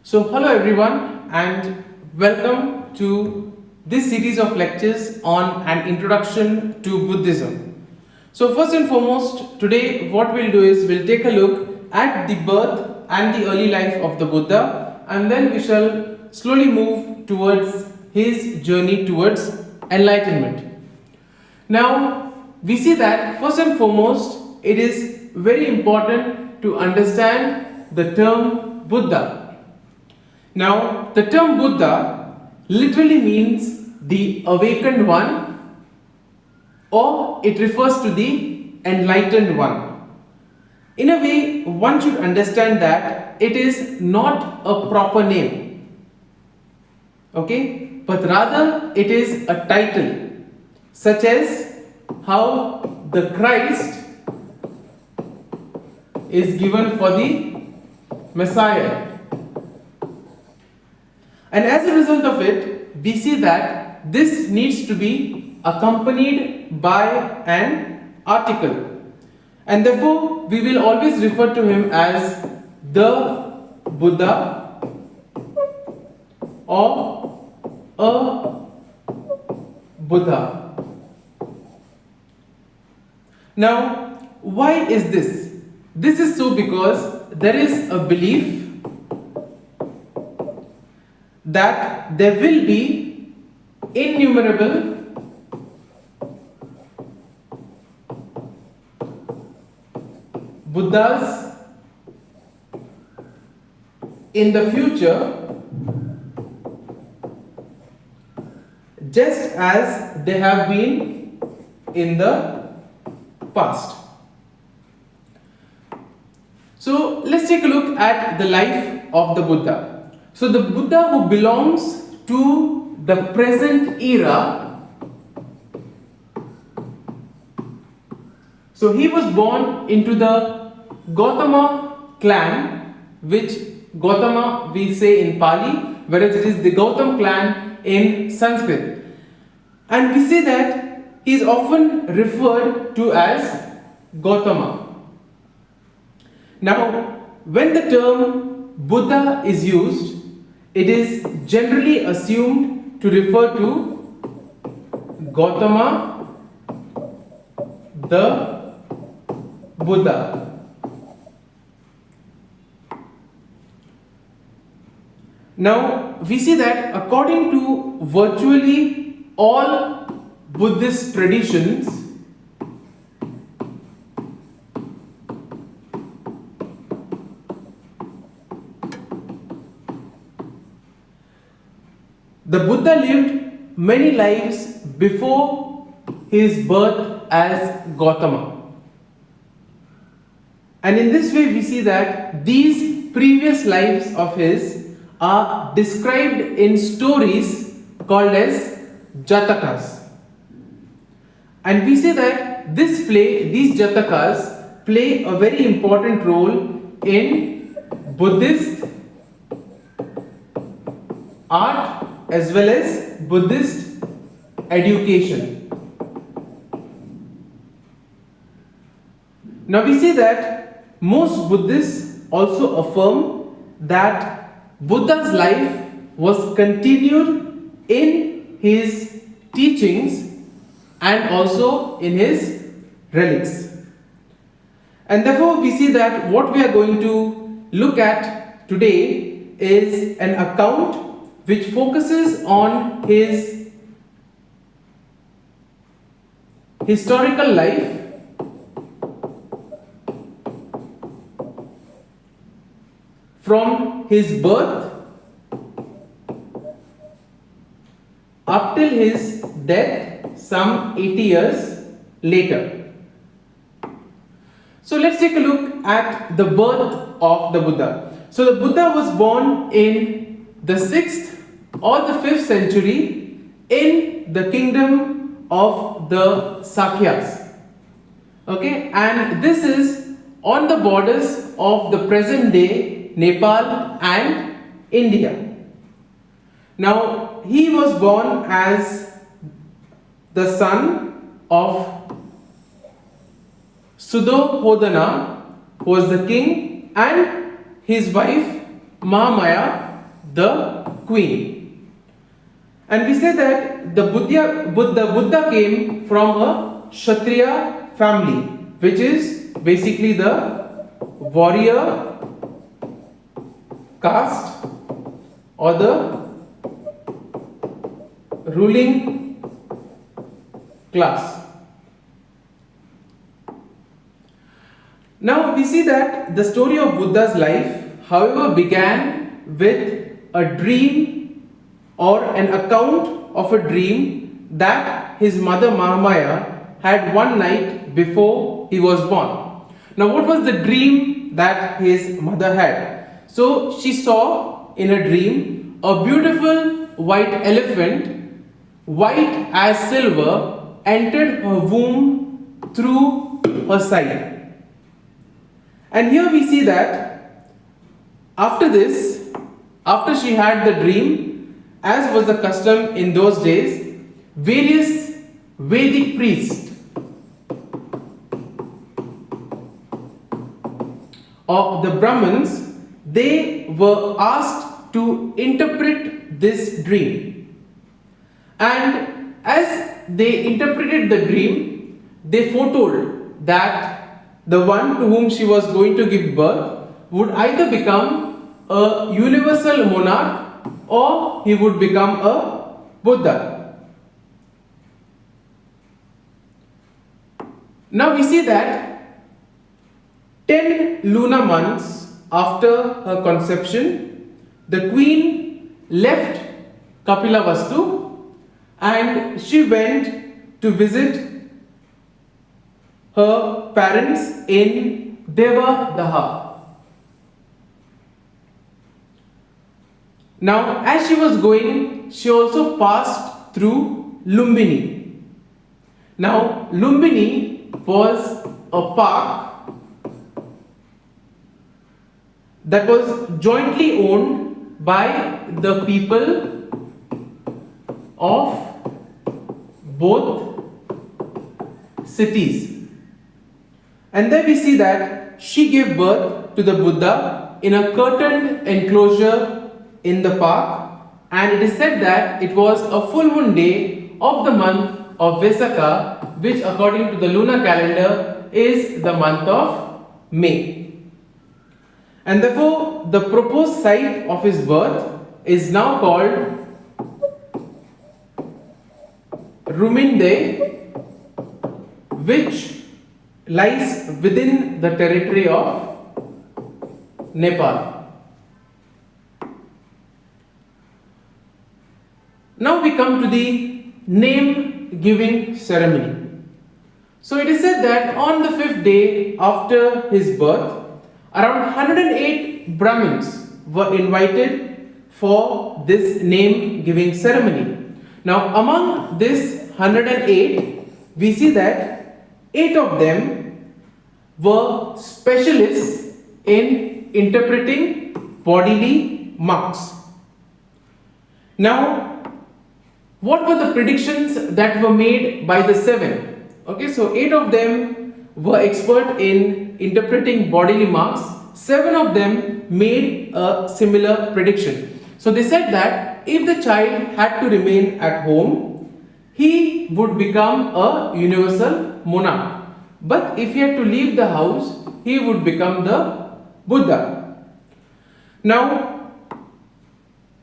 So hello everyone and welcome to this series of lectures on an introduction to Buddhism. So first and foremost, today what we'll do is we'll take a look at the birth and the early life of the Buddha, and then we shall slowly move towards his journey towards enlightenment. Now we see that first and foremost it is very important to understand the term Buddha. Now, the term Buddha literally means the awakened one, or it refers to the enlightened one. In a way, one should understand that it is not a proper name, okay, but rather it is a title, such as how the Christ is given for the Messiah. And as a result of it, we see that this needs to be accompanied by an article. And therefore, we will always refer to him as the Buddha or a Buddha. Now, why is this? This is so because there is a belief that there will be innumerable Buddhas in the future, just as they have been in the past. So let's take a look at the life of the Buddha. So the Buddha who belongs to the present era, so he was born into the Gautama clan, which Gautama we say in Pali, whereas it is the Gautam clan in Sanskrit. And we say that he is often referred to as Gautama. Now, when the term Buddha is used, it is generally assumed to refer to Gautama the Buddha. Now we see that according to virtually all Buddhist traditions, the Buddha lived many lives before his birth as Gautama. And in this way we see that these previous lives of his are described in stories called as Jatakas. And we say that these Jatakas play a very important role in Buddhist art as well as Buddhist education. Now we see that most Buddhists also affirm that Buddha's life was continued in his teachings and also in his relics. And therefore we see that what we are going to look at today is an account which focuses on his historical life from his birth up till his death some 80 years later. So let's take a look at the birth of the Buddha. So the Buddha was born in the 6th or the 5th century in the kingdom of the Sakyas. Okay, and this is on the borders of the present day Nepal and India. Now he was born as the son of Sudodhodana, who was the king, and his wife Mahamaya, the queen. And we say that the Buddha came from a Kshatriya family, which is basically the warrior caste or the ruling class. Now we see that the story of Buddha's life, however, began with a dream or an account of a dream that his mother Mahamaya had one night before he was born. Now what was the dream that his mother had? So she saw in a dream a beautiful white elephant, white as silver, entered her womb through her side. And here we see that after this, after she had the dream, as was the custom in those days, various Vedic priests or the Brahmins, they were asked to interpret this dream. And as they interpreted the dream, they foretold that the one to whom she was going to give birth would either become a universal monarch or he would become a Buddha. Now we see that 10 lunar months after her conception, the queen left Kapilavastu and she went to visit her parents in Devadaha. Now, as she was going, she also passed through Lumbini. Now, Lumbini was a park that was jointly owned by the people of both cities. And then we see that she gave birth to the Buddha in a curtained enclosure in the park, and it is said that it was a full moon day of the month of Vesakha, which according to the lunar calendar is the month of May. And therefore the proposed site of his birth is now called Ruminde, which lies within the territory of Nepal. Now we come to the name giving ceremony. So it is said that on the 5th day after his birth, around 108 Brahmins were invited for this name giving ceremony. Now among this 108, we see that 8 of them were specialists in interpreting bodily marks. Now, what were the predictions that were made by the 7? Okay, so 8 of them were expert in interpreting bodily marks. 7 of them made a similar prediction. So they said that if the child had to remain at home, he would become a universal monarch. But if he had to leave the house, he would become the Buddha. Now,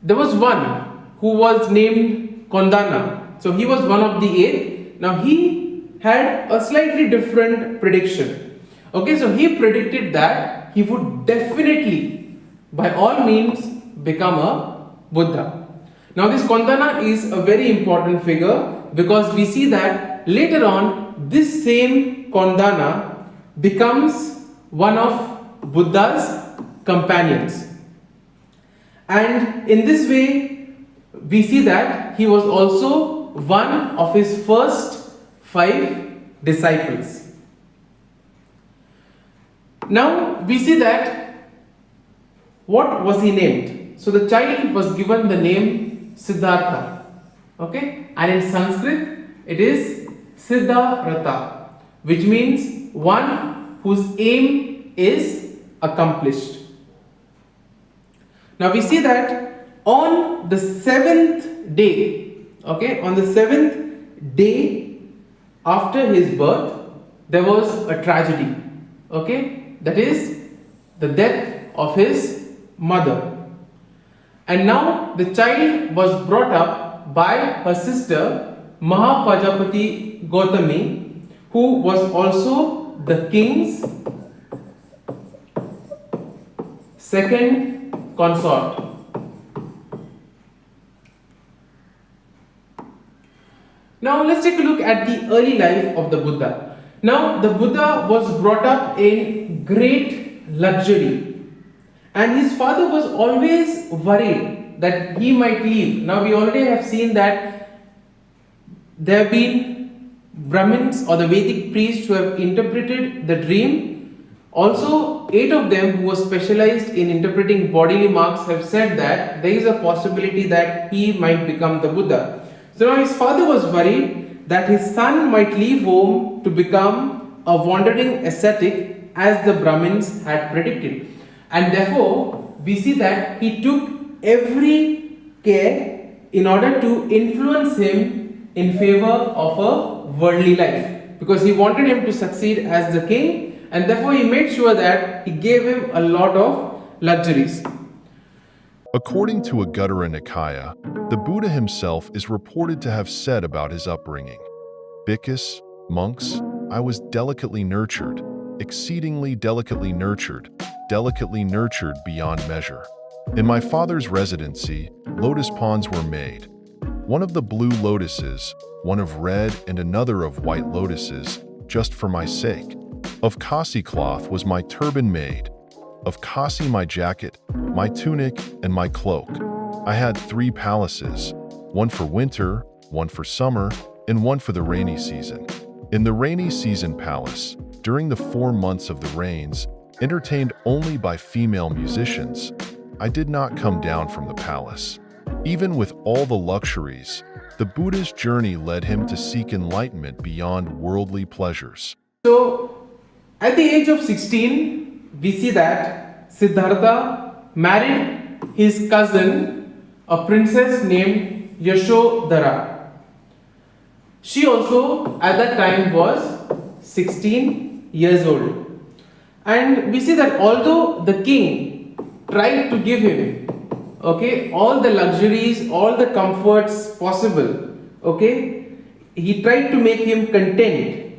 there was one who was named Kondana. So he was one of the 8. Now he had a slightly different prediction. Okay, so he predicted that he would definitely, by all means, become a Buddha. Now this Kondana is a very important figure because we see that later on this same Kondana becomes one of Buddha's companions. And in this way, we see that he was also one of his first 5 disciples. Now we see that what was he named? So the child was given the name Siddhartha. Okay, and in Sanskrit it is Siddhartha, which means one whose aim is accomplished. Now we see that on the seventh day, okay, on the seventh day after his birth, there was a tragedy, okay, that is the death of his mother. And now the child was brought up by her sister Mahapajapati Gautami, who was also the king's second consort. Now let's take a look at the early life of the Buddha. Now the Buddha was brought up in great luxury, and his father was always worried that he might leave. Now we already have seen that there have been Brahmins or the Vedic priests who have interpreted the dream. Also, 8 of them who were specialized in interpreting bodily marks have said that there is a possibility that he might become the Buddha. So now his father was worried that his son might leave home to become a wandering ascetic as the Brahmins had predicted. And therefore, we see that he took every care in order to influence him in favor of a worldly life, because he wanted him to succeed as the king, and therefore he made sure that he gave him a lot of luxuries. According to a Gautama Nikaya, the Buddha himself is reported to have said about his upbringing, "Bhikkhus, monks, I was delicately nurtured, exceedingly delicately nurtured beyond measure. In my father's residency, lotus ponds were made. One of the blue lotuses, one of red and another of white lotuses, just for my sake. Of Kasi cloth was my turban made, of Kasi my jacket, my tunic, and my cloak. I had 3 palaces, one for winter, one for summer, and one for the rainy season. In the rainy season palace, during the 4 months of the rains, entertained only by female musicians, I did not come down from the palace. Even with all the luxuries, the Buddha's journey led him to seek enlightenment beyond worldly pleasures." So, at the age of 16, we see that Siddhartha married his cousin, a princess named Yashodhara. She also at that time was 16 years old. And we see that although the king tried to give him, okay, all the luxuries, all the comforts possible, okay, he tried to make him content,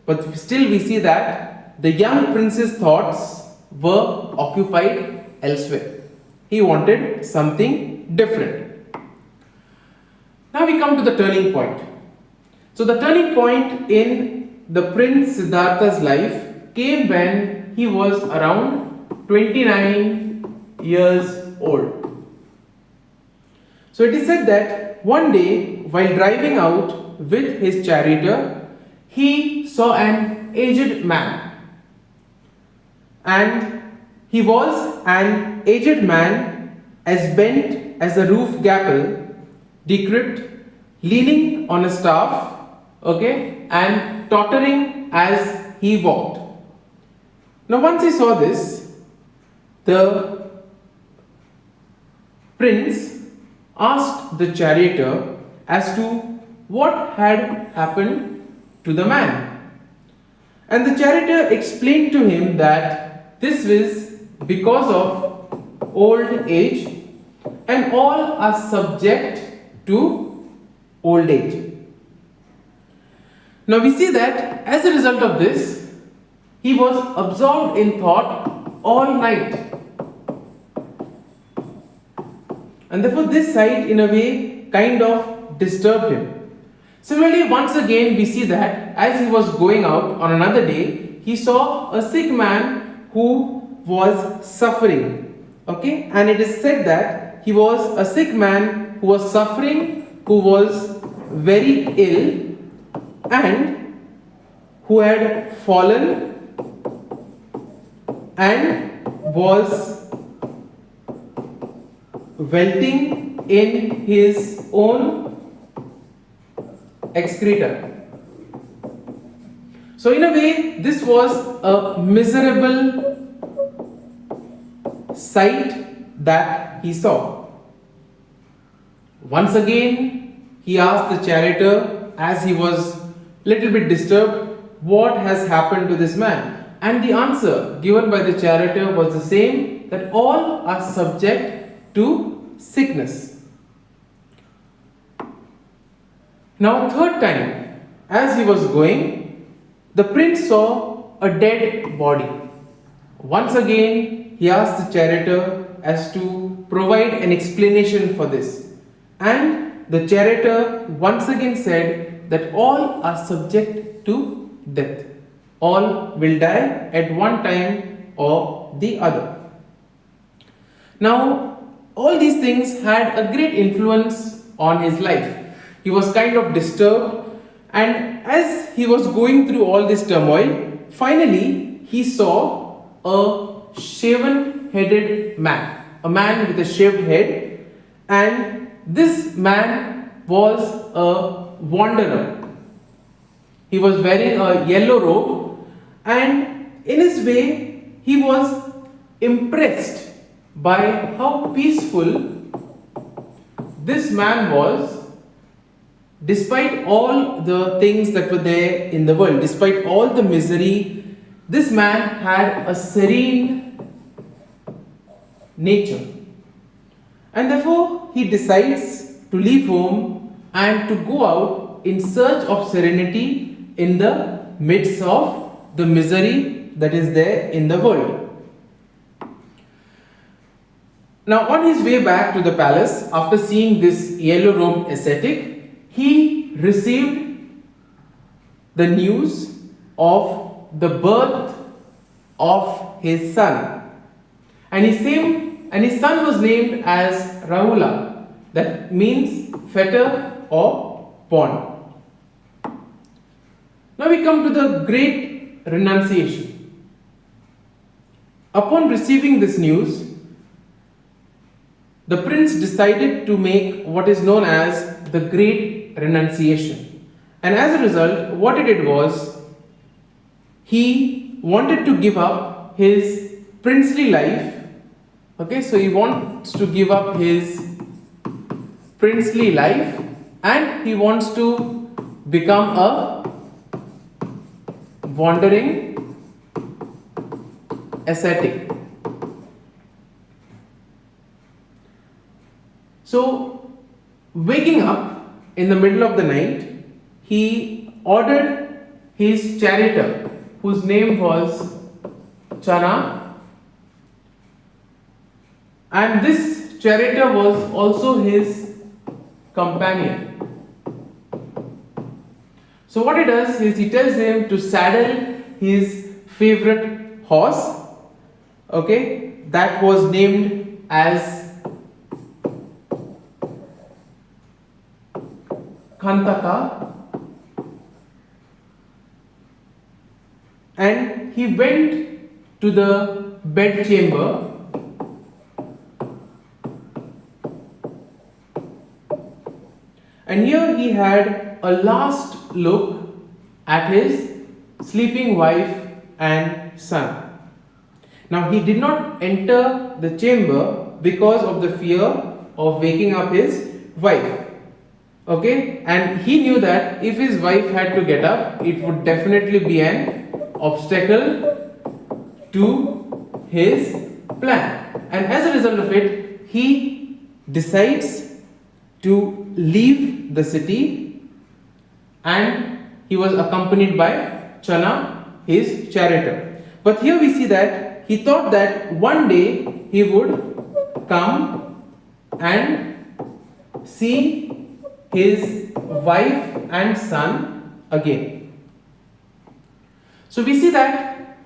but still we see that the young prince's thoughts were occupied elsewhere. He wanted something different. Now we come to the turning point. So the turning point in the Prince Siddhartha's life came when he was around 29 years old. So it is said that one day while driving out with his charioteer, he saw an aged man. And he was an aged man as bent as a roof gapple, decrepit, leaning on a staff, okay, and tottering as he walked. Now once he saw this, the prince asked the charioteer as to what had happened to the man. And the charioteer explained to him that this was because of old age, and all are subject to old age. Now we see that as a result of this, he was absorbed in thought all night. And therefore this sight in a way kind of disturbed him. Similarly, once again we see that as he was going out on another day, he saw a sick man who was suffering. Okay, and it is said that he was a sick man who was suffering, who was very ill, and who had fallen and was welting in his own excreta. So in a way, this was a miserable sight that he saw. Once again, he asked the charioteer, as he was little bit disturbed, what has happened to this man? And the answer given by the charioteer was the same, that all are subject to sickness. Now, third time, as he was going, the prince saw a dead body. Once again, he asked the charioteer as to provide an explanation for this. And the charioteer once again said that all are subject to death. All will die at one time or the other. Now, all these things had a great influence on his life. He was kind of disturbed, and as he was going through all this turmoil, finally he saw a shaven-headed man, a man with a shaved head, and this man was a wanderer. He was wearing a yellow robe, and in his way he was impressed by how peaceful this man was, despite all the things that were there in the world, despite all the misery. This man had a serene nature, and therefore he decides to leave home and to go out in search of serenity in the midst of the misery that is there in the world. Now, on his way back to the palace, after seeing this yellow-robed ascetic, he received the news of the birth of his son. And his son was named as Rahula, that means fetter or pond. Now we come to the great renunciation. Upon receiving this news, the prince decided to make what is known as the great renunciation. And as a result, what he did was, he wanted to give up his princely life. Okay, so he wants to give up his princely life, and he wants to become a wandering ascetic. So, waking up in the middle of the night, he ordered his charioteer, whose name was Chana, and this charioteer was also his companion. So what he does is, he tells him to saddle his favorite horse, okay, that was named as Kantaka, and he went to the bed chamber and here he had a last look at his sleeping wife and son. Now he did not enter the chamber because of the fear of waking up his wife. Okay, and he knew that if his wife had to get up, it would definitely be an obstacle to his plan. And as a result of it, he decides to leave the city, and he was accompanied by Chana, his charioteer. But here we see that he thought that one day he would come and see his wife and son again. So we see that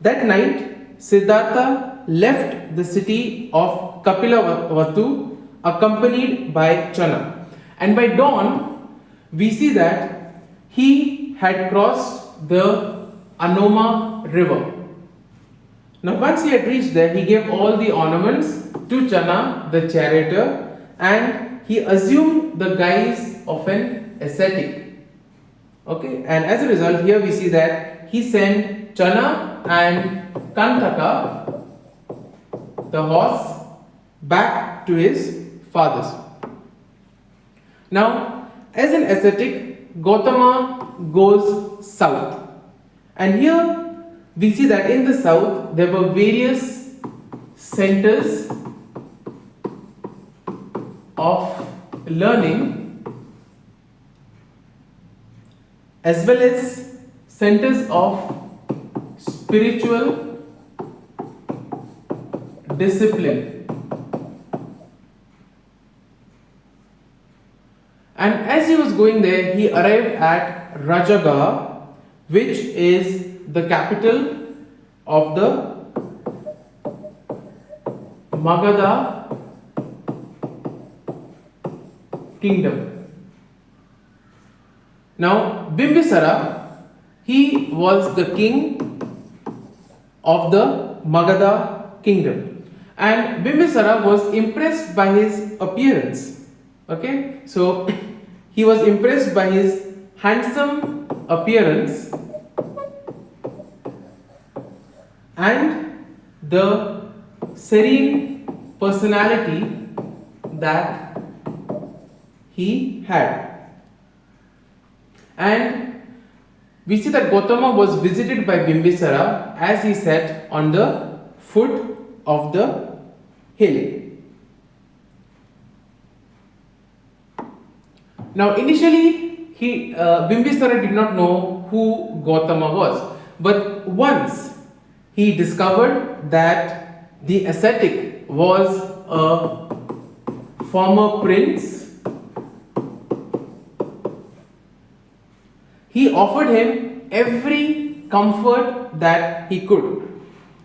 night Siddhartha left the city of Kapilavatthu accompanied by Chana, and by dawn we see that he had crossed the Anoma river. Now once he had reached there, he gave all the ornaments to Chana, the charioteer, and he assumed the guise of an ascetic. Okay, and as a result, here we see that he sent Chana and Kantaka, the horse, back to his father's. Now, as an ascetic, Gautama goes south. And here we see that in the south there were various centers of learning as well as centers of spiritual discipline. And as he was going there, he arrived at Rajaga, which is the capital of the Magadha kingdom. Now, Bimbisara, he was the king of the Magadha kingdom, and Bimbisara was impressed by his appearance. Okay, so he was impressed by his handsome appearance and the serene personality that he had. And we see that Gautama was visited by Bimbisara as he sat on the foot of the hill. Now, initially, Bimbisara did not know who Gautama was, but once he discovered that the ascetic was a former prince, he offered him every comfort that he could.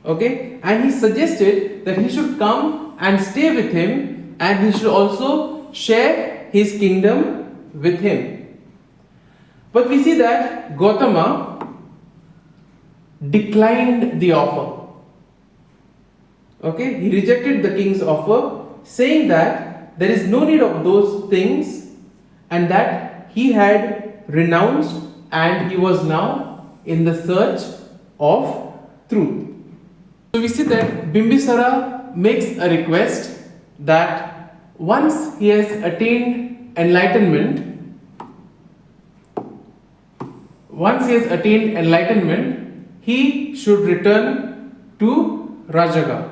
Okay, and he suggested that he should come and stay with him, and he should also share his kingdom with him. But we see that Gautama declined the offer. Okay, he rejected the king's offer, saying that there is no need of those things and that he had renounced and he was now in the search of truth. So we see that Bimbisara makes a request that once he has attained enlightenment, he should return to Rajaga.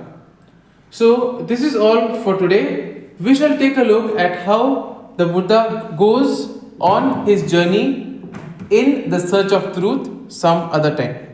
So this is all for today. We shall take a look at how the Buddha goes on his journey in the search of truth some other time.